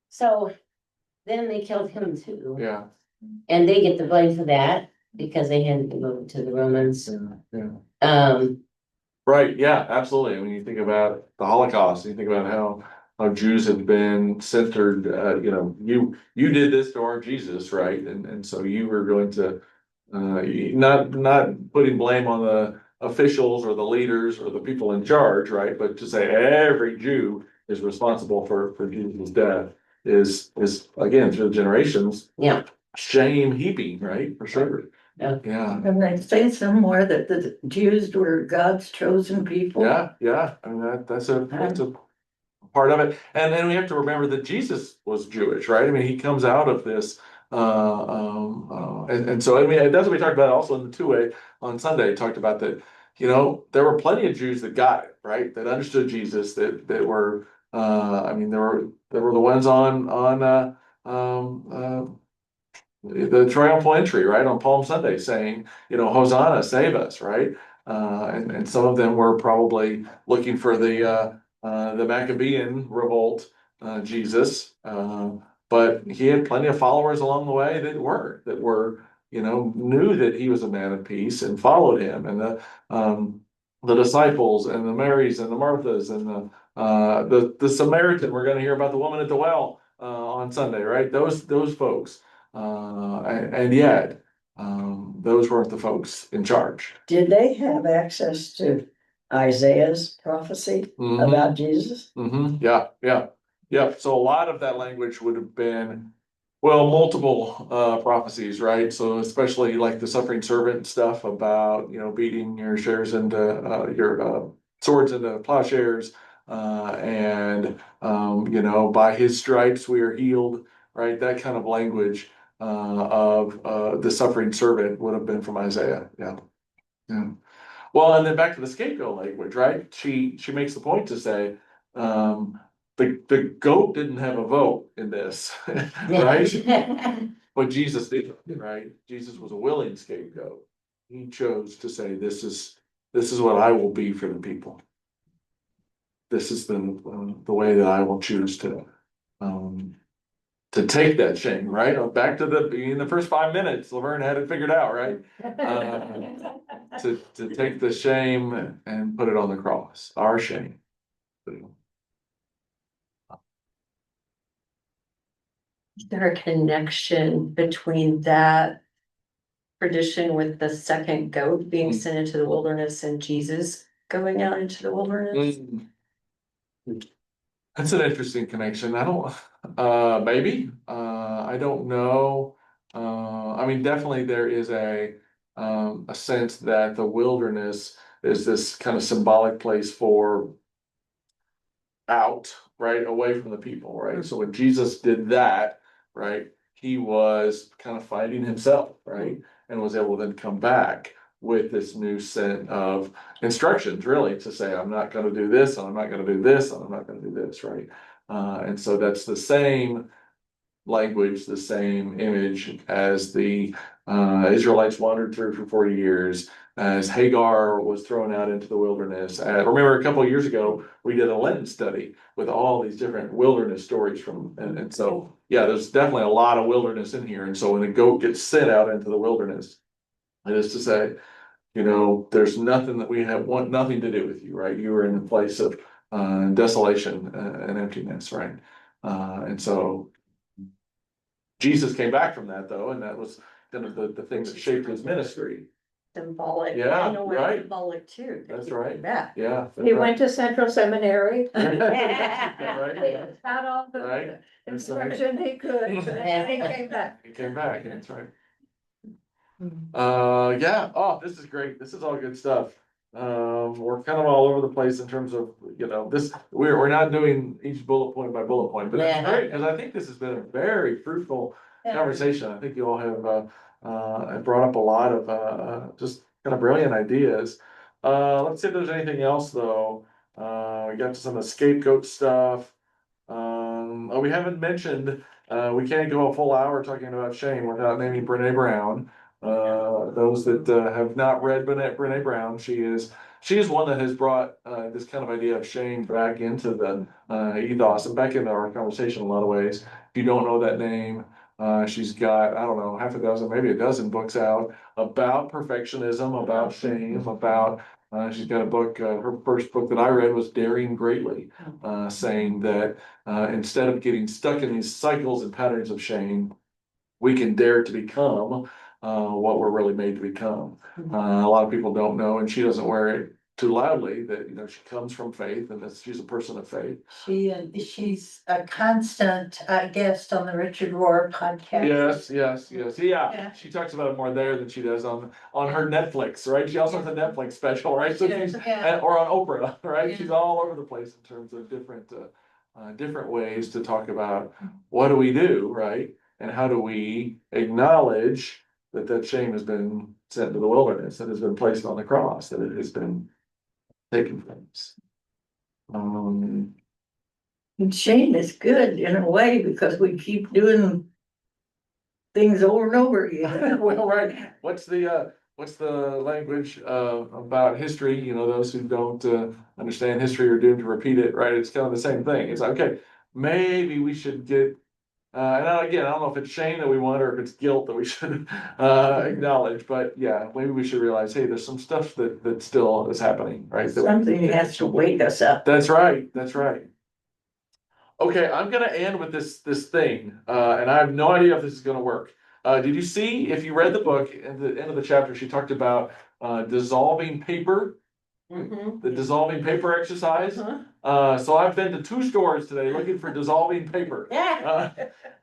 So then they killed him too. Yeah, And they get the blame for that because they handed him over to the Romans. yeah. Right, yeah, absolutely. When you think about the Holocaust, you think about how Jews have been centered, you did this to our Jesus, right? And so you were going to not putting blame on the officials or the leaders or the people in charge, right? But to say every Jew is responsible for Jesus' death is again through the generations. Yeah. Shame heaping, right? For sure. Yeah. Yeah. And they say somewhere that the Jews were God's chosen people. Yeah. I mean, that's a part of it. And then we have to remember that Jesus was Jewish, right? I mean, he comes out of this. And so, I mean, that's what we talked about also in the two-way on Sunday, talked about that, there were plenty of Jews that got it, right? That understood Jesus, that were, there were the ones on the triumphal entry, right, on Palm Sunday saying, Hosanna, save us, right? And some of them were probably looking for the Maccabean revolt, Jesus. But he had plenty of followers along the way that were, knew that he was a man of peace and followed him. And the disciples and the Marys and the Marthas and the Samaritan, we're going to hear about the woman at the well on Sunday, right? Those folks. And yet, those weren't the folks in charge. Did they have access to Isaiah's prophecy about Jesus? Yeah. So a lot of that language would have been, well, multiple prophecies, right? So especially like the suffering servant stuff about, beating your shares into your swords into plowshares, and by his stripes we are healed, right? That kind of language of the suffering servant would have been from Isaiah. Yeah. Well, and then back to the scapegoat language, right? She makes the point to say, the goat didn't have a vote in this, right? But Jesus did, right? Jesus was a willing scapegoat. He chose to say, this is what I will be for the people. This is the way that I will choose to take that shame, right? Back to in the first 5 minutes, Laverne had it figured out, right? To take the shame and put it on the cross, our shame. Is there a connection between that tradition with the second goat being sent into the wilderness and Jesus going out into the wilderness? That's an interesting connection. I don't, maybe, I don't know. I mean, definitely there is a sense that the wilderness is this kind of symbolic place for out, right, away from the people, right? So when Jesus did that, right, he was kind of fighting himself, right, and was able to then come back with this new set of instructions, really, to say, I'm not going to do this, and I'm not going to do this, and I'm not going to do this, right? And so that's the same language, the same image as the Israelites wandered through for 40 years, as Hagar was thrown out into the wilderness. Remember a couple of years ago, we did a Lenten study with all these different wilderness stories and so, yeah, there's definitely a lot of wilderness in here. And so when the goat gets sent out into the wilderness, it is to say, there's nothing that we want nothing to do with you, right? You are in a place of desolation and emptiness, right? And so Jesus came back from that, though, and that was kind of the thing that shaped his ministry. Symbolic. Yeah, In a way, right. symbolic too. That's right. Yeah. Yeah. He went to Central Seminary, Right. had all the Right. instruction he could, and then he came back. He came back, that's right. Yeah, oh, this is great. This is all good stuff. We're kind of all over the place in terms of, this, we're not doing each bullet point by bullet point, but that's great, because I think this has been a very fruitful conversation. I think you all have brought up a lot of just kind of brilliant ideas. Let's see if there's anything else, though. We got to some of the scapegoat stuff. We haven't mentioned, we can't go a full hour talking about shame without naming Brene Brown. Those that have not read Brene Brown, she is one that has brought this kind of idea of shame back into the ethos and back into our conversation in a lot of ways. If you don't know that name, she's got, I don't know, half a dozen, maybe a dozen books out about perfectionism, about shame, about she's got a book, her first book that I read was Daring Greatly, saying that instead of getting stuck in these cycles and patterns of shame, we can dare to become what we're really made to become. A lot of people don't know, and she doesn't wear it too loudly, that she comes from faith and that she's a person of faith. She's a constant guest on the Richard Rohr podcast. Yes. Yeah. She talks about it more there than she does on her Netflix, right? She also has a Netflix special, right? So she's or on Oprah, right? She's all over the place in terms of different ways to talk about what do we do, right? And how do we acknowledge that shame has been sent to the wilderness, that has been placed on the cross, that it has been taken from us. And shame is good in a way because we keep doing things over and over again. Well, right. What's the language about history? Those who don't understand history are doomed to repeat it, right? It's kind of the same thing. It's like, okay, maybe we should get. And again, I don't know if it's shame that we want or if it's guilt that we should acknowledge, but yeah, maybe we should realize, hey, there's some stuff that still is happening, right? Something has to wake us up. That's right. Okay, I'm gonna end with this thing, and I have no idea if this is gonna work. Did you see, if you read the book, at the end of the chapter, she talked about dissolving paper, the dissolving paper exercise. So I've been to 2 stores today looking for dissolving paper.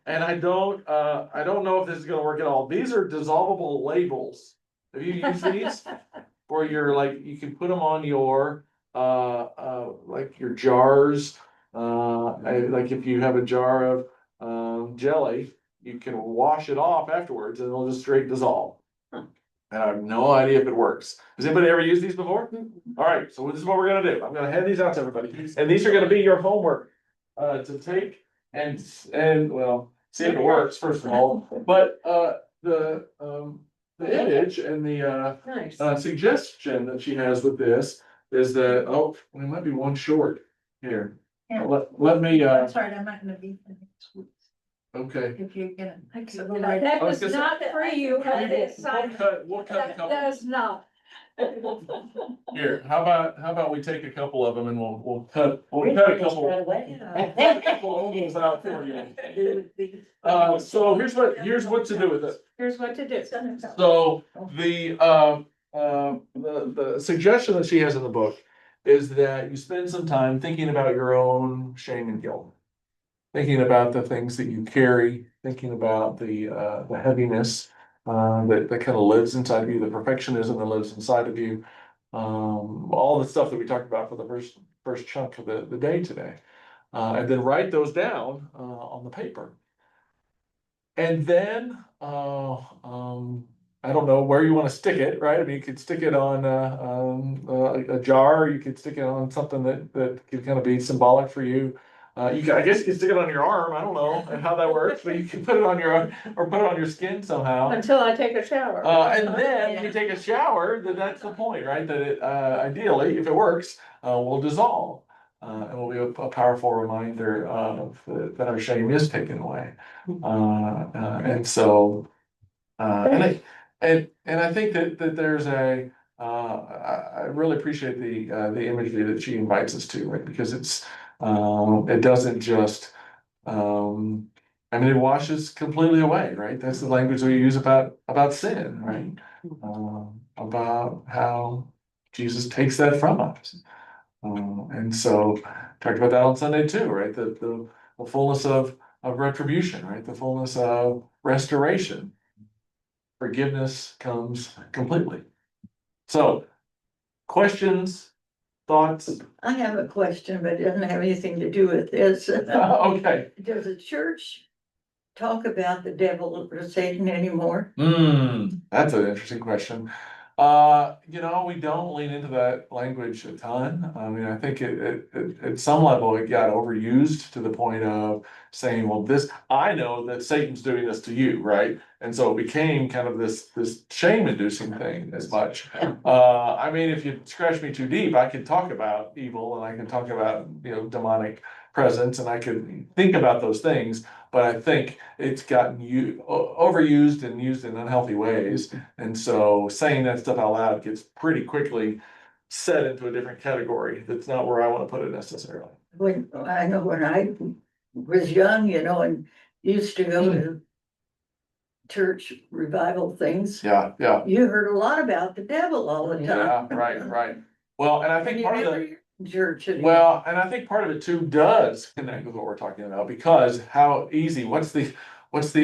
And I don't know if this is gonna work at all. These are dissolvable labels. Have you used these? Where you can put them on your, like your jars. Like if you have a jar of jelly, you can wash it off afterwards and it'll just straight dissolve. And I have no idea if it works. Has anybody ever used these before? All right, so this is what we're gonna do. I'm gonna hand these out to everybody, and these are gonna be your homework. to take and well, see if it works, first of all, but, the image and the, Nice. suggestion that she has with this is that, oh, we might be one short here. Yeah. Let me, That's right, I'm not gonna be for next week, okay. if you're gonna. That I was does gonna not for you, We'll it's we'll cut a that couple. does not. Here, how about we take a couple of them and we'll cut a couple. Right away. We'll cut a couple of those out for you. So here's what to do with it. Here's what to do. So the suggestion that she has in the book is that you spend some time thinking about your own shame and guilt. Thinking about the things that you carry, thinking about the heaviness that kind of lives inside of you, the perfectionism that lives inside of you. All the stuff that we talked about for the first chunk of the day today. And then write those down on the paper. And then, I don't know where you want to stick it, right? I mean, you could stick it on a jar, you could stick it on something that could kind of be symbolic for you. I guess you could stick it on your arm, I don't know how that works, but you can put it on or put it on your skin somehow. Until I take a shower. And then when you take a shower, that's the point, right? That it, ideally, if it works, will dissolve. And will be a powerful reminder of that our shame is taken away. And so, and I think that there's I really appreciate the imagery that she invites us to, right? Because it doesn't just, I mean, it washes completely away, right? That's the language we use about sin, right? About how Jesus takes that from us. And so talked about that on Sunday too, right? The fullness of retribution, right? The fullness of restoration. Forgiveness comes completely. So, questions, thoughts? I have a question, but it doesn't have anything to do with this. Okay. Does the church talk about the devil or Satan anymore? That's an interesting question. We don't lean into that language a ton. I mean, I think it at some level it got overused to the point of saying, well, I know that Satan's doing this to you, right? And so it became kind of this shame-inducing thing as much. I mean, if you scratch me too deep, I can talk about evil and I can talk about, demonic presence and I could think about those things, but I think it's gotten overused and used in unhealthy ways. And so saying that stuff out loud gets pretty quickly set into a different category. That's not where I want to put it necessarily. When I was young, and used to go to church revival things, Yeah. you heard a lot about the devil all the time. Yeah, right. Well, and I think part of the church. Well, and I think part of it too does connect with what we're talking about, because how easy, what's the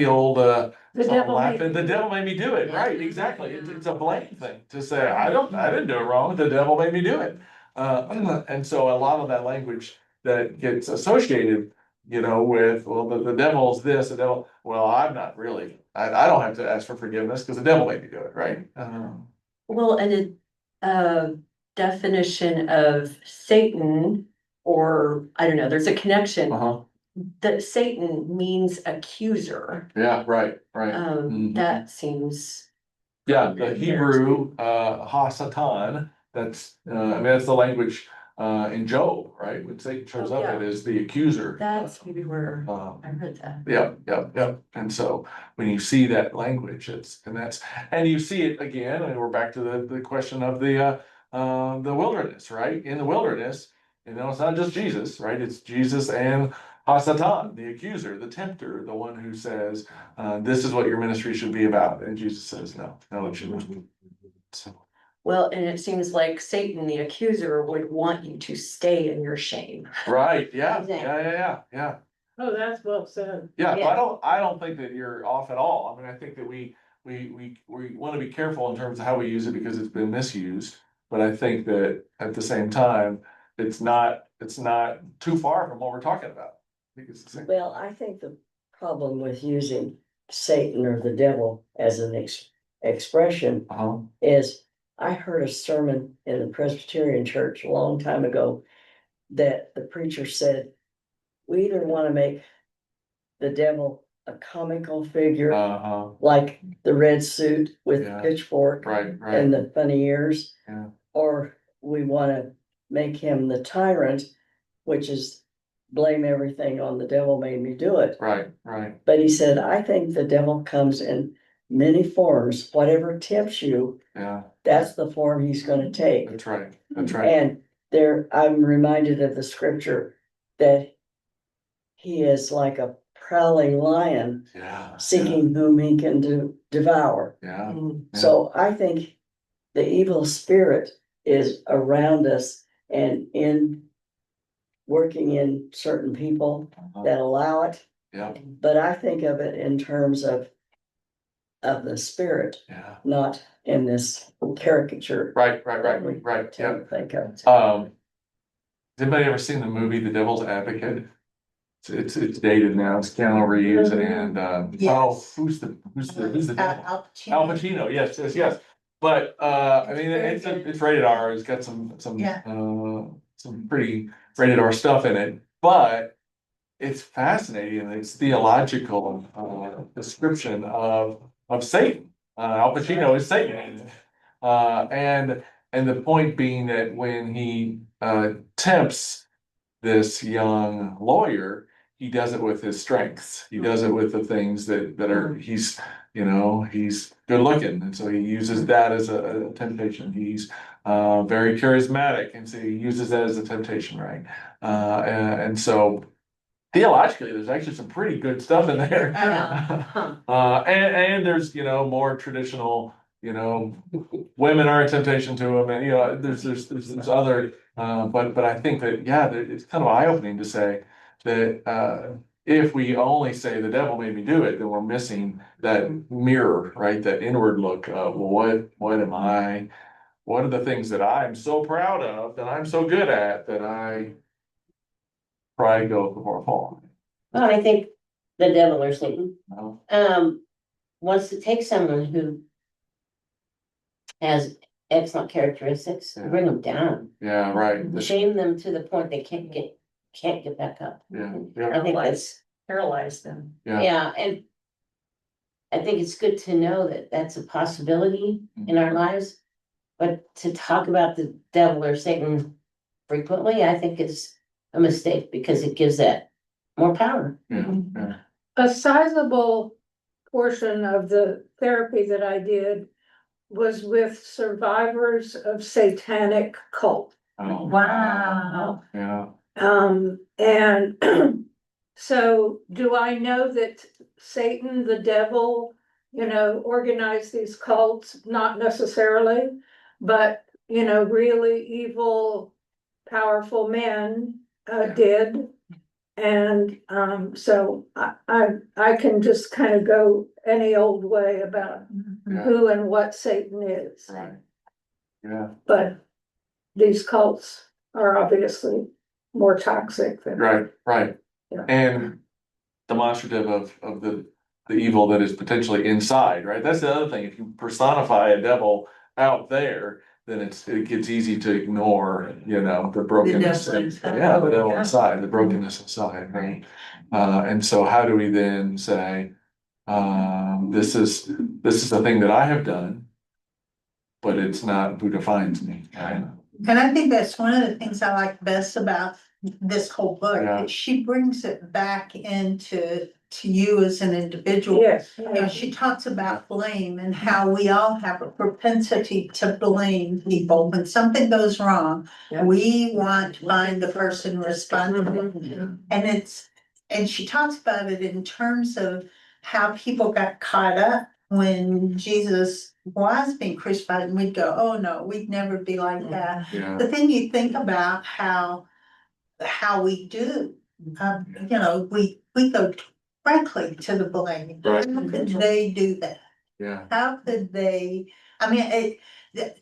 old The song devil laughing, the devil made me do it, right? Exactly. It's a blame thing to say, I didn't do it wrong, the devil made me do it. And so a lot of that language that gets associated, with, well, the devil's this, the devil, well, I'm not really, I don't have to ask for forgiveness because the devil made me do it, right? Well, and a definition of Satan, or I don't know, there's a connection Uh-huh. that Satan means accuser. Yeah, right. Mhm. That seems. Yeah, the Hebrew, ha-satan, that's the language, in Job, right? When Satan shows up, it is the accuser. That's maybe where Um, I heard that. Yeah. And so when you see that language, and you see it again, and we're back to the question of the wilderness, right? In the wilderness, it's not just Jesus, right? It's Jesus and ha-satan, the accuser, the tempter, the one who says, this is what your ministry should be about. And Jesus says, no, it should not. So. Well, and it seems like Satan, the accuser, would want you to stay in your shame. Right, yeah. Oh, that's well said. Yeah, I don't think that you're off at all. I mean, I think that we want to be careful in terms of how we use it because it's been misused. But I think that at the same time, it's not too far from what we're talking about. I think it's the same. Well, I think the problem with using Satan or the devil as an expression is, I heard a sermon in a Presbyterian church a long time ago that the preacher said, we either wanna make the devil a comical figure, like the red suit with Yeah. pitchfork right, and right, the funny ears. Yeah. Or we wanna make him the tyrant, which is blame everything on the devil made me do it. right, right, But he said, I think the devil comes in many forms, whatever tempts you, yeah, that's the form he's gonna take. that's right, that's right, And there, I'm reminded of the scripture that he is like a prowling lion yeah. seeking whom he can devour. Yeah, So I think the evil spirit is around us and in working in certain people that allow it. yeah, But I think of it in terms of the spirit, yeah, not in this caricature. right, right, right, right, yeah. To think of. Has anybody ever seen the movie The Devil's Advocate? It's dated now, it's Keanu Reeves and, Yes. who's the devil? Al Al Pacino. Pacino, yes, yes, yes. But, I mean, it's rated R, it's got some, Yeah. some pretty rated R stuff in it, but it's fascinating and it's theological, description of Satan. Al Pacino is Satan. And the point being that when he, tempts this young lawyer, he does it with his strengths. He does it with the things that are, he's good looking. And so he uses that as a temptation. He's very charismatic. And so he uses that as a temptation, right? And so theologically, there's actually some pretty good stuff in there. And there's, more traditional, women are a temptation to him, and there's other, but I think that, yeah, it's kind of eye-opening to say that if we only say the devil made me do it, then we're missing that mirror, right? That inward look of, well, what am I? What are the things that I'm so proud of, that I'm so good at, that I pride goeth before a fall? Well, I think the devil or Satan, No? wants to take someone who has excellent characteristics, Yeah. bring them down, Yeah, right. shame them to the point they can't get back up. Yeah, I think that's, Paralyze them. Yeah. yeah, and I think it's good to know that that's a possibility in our lives. But to talk about the devil or Satan frequently, I think is a mistake because it gives that more power. yeah. A sizable portion of the therapy that I did was with survivors of satanic cult. Oh, Wow. yeah, And so do I know that Satan, the devil, organized these cults? Not necessarily, but, really evil, powerful men did. And so I can just kind of go any old way about Yeah. who and what Satan is. right. Yeah, But these cults are obviously more toxic than. right. Yeah. And demonstrative of the evil that is potentially inside, right? That's the other thing. If you personify a devil out there, then it gets easy to ignore, the brokenness. devil inside. Yeah, the devil Yeah. inside, the brokenness inside, right? And so how do we then say, this is the thing that I have done, but it's not who defines me, right? And I think that's one of the things I like best about this whole book, Yeah. that she brings it back into you as an individual. Yes. She talks about blame and how we all have a propensity to blame people. When something goes wrong, Yeah. we want to find the person responsible. Mhm. And she talks about it in terms of how people got caught up when Jesus was being crucified, and we'd go, oh no, we'd never be like that. Yeah, But then you think about how we do, we go directly to the blame. Right. How could they do that? yeah, How could they,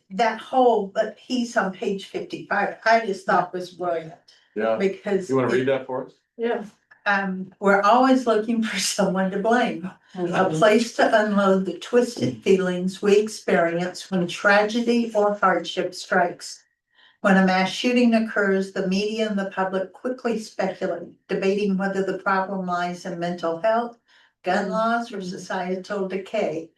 that whole, but piece on page 55, I just thought was brilliant. yeah. Because You wanna read that for us? Yeah. we're always looking for someone to blame. A place to unload the twisted feelings we experience when tragedy or hardship strikes. When a mass shooting occurs, the media and the public quickly speculate, debating whether the problem lies in mental health, gun laws, or societal decay.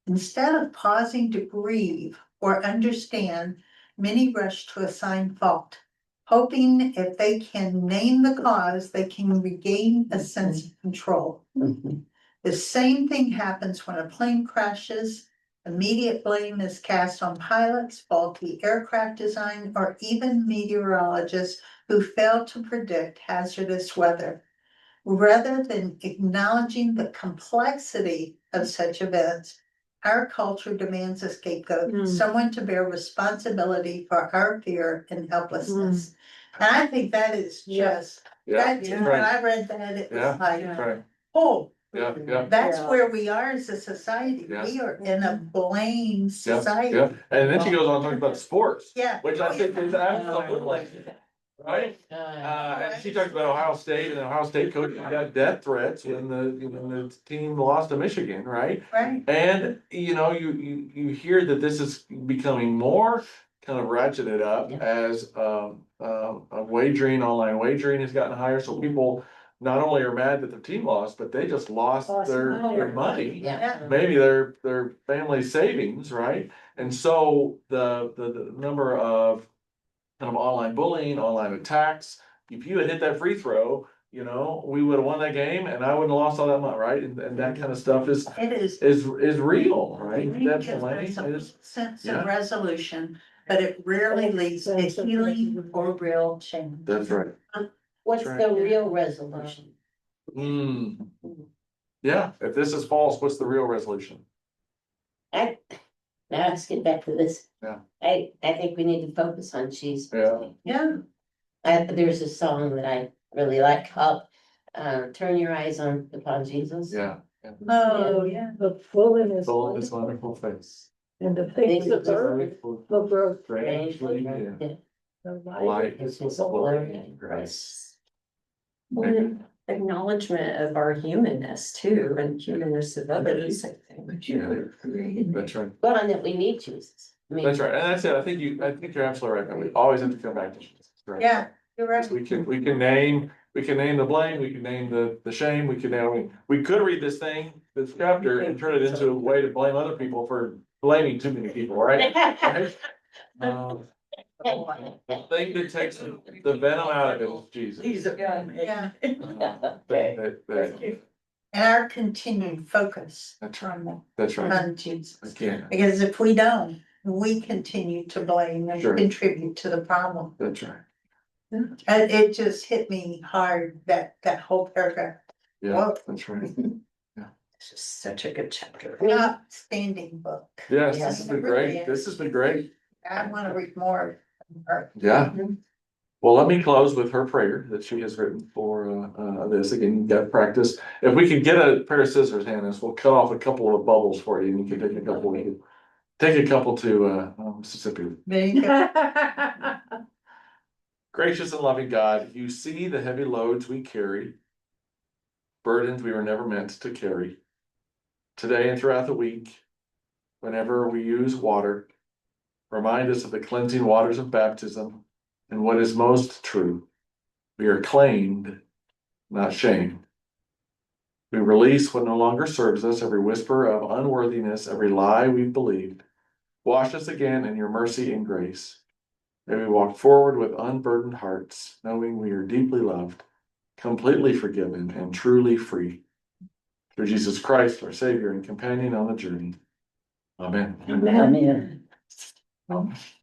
Instead of pausing to grieve or understand, many rush to assign fault, hoping if they can name the cause, they can regain a sense of control. Mhm. The same thing happens when a plane crashes. Immediate blame is cast on pilots, faulty aircraft design, or even meteorologists who fail to predict hazardous weather. Rather than acknowledging the complexity of such events, our culture demands a scapegoat, someone to bear responsibility for our fear and helplessness. And I think that is just, Yeah, that, Yeah. when I read that, it Yeah. was like, right, oh, yeah. that's Yeah. where we are as a society. Yeah. We are in a blame Yeah, society. yeah, and then she goes on talking about sports. Yeah. Which I think is absolutely, right? And she talks about Ohio State, and Ohio State coach got death threats when the team lost to Michigan, right? Right, And, you hear that this is becoming more kind of ratcheted up Yeah. as, wagering, online wagering has gotten higher, so people not only are mad that their team lost, but they just lost their money. Yeah. yeah, Maybe their family savings, right? And so the number of kind of online bullying, online attacks, if you had hit that free throw, we would have won that game and I wouldn't have lost all that money, right? And that kind of stuff is it is. real, right? It gives Definitely us a is. sense yeah. of resolution, but it rarely leads to healing or real change. That's right. What's That's the real resolution? Yeah, if this is false, what's the real resolution? Now let's get back to this. Yeah. I think we need to focus on Jesus. Yeah. Yeah, There's a song that I really like called, Turn Your Eyes Upon Jesus. Yeah. oh, yeah. The fullness. Full of his wonderful face. And the things of earth will grow Strangely, yeah. the Light It's is his full glory of and grace. Well, acknowledgement of our humanness too, and humanness of others, I think. Yeah. That's right. Well, and that we need Jesus. I mean, That's right. And that's it. I think you're absolutely right. And we always have to come back to Jesus. Right? Yeah, you're right. We can name the blame, we can name the shame, we could read this chapter and turn it into a way to blame other people for blaming too many people, right? Right? The thing that takes the venom out of it is Jesus. Yeah, That- and our continued focus That's right. on That's right. on Jesus. Again, Because if we don't, we continue to blame and Sure. contribute to the problem. that's right. And it just hit me hard, that whole paragraph. Yeah, Whoa. that's right. It's just such a good chapter. Outstanding book. Yes, Yeah. this has been great. This has been great. I wanna read more of her. Yeah. Well, let me close with her prayer that she has written for this. Again, you got practice. If we could get a pair of scissors, Hannah, we'll cut off a couple of bubbles for you, and you can take a couple. Take a couple to Mississippi. There you go. Gracious and loving God, you see the heavy loads we carry, burdens we were never meant to carry. Today and throughout the week, whenever we use water, remind us of the cleansing waters of baptism and what is most true. We are claimed, not shamed. We release what no longer serves us, every whisper of unworthiness, every lie we've believed. Wash us again in your mercy and grace. May we walk forward with unburdened hearts, knowing we are deeply loved, completely forgiven, and truly free. Through Jesus Christ, our Savior and companion on the journey. Amen. Amen.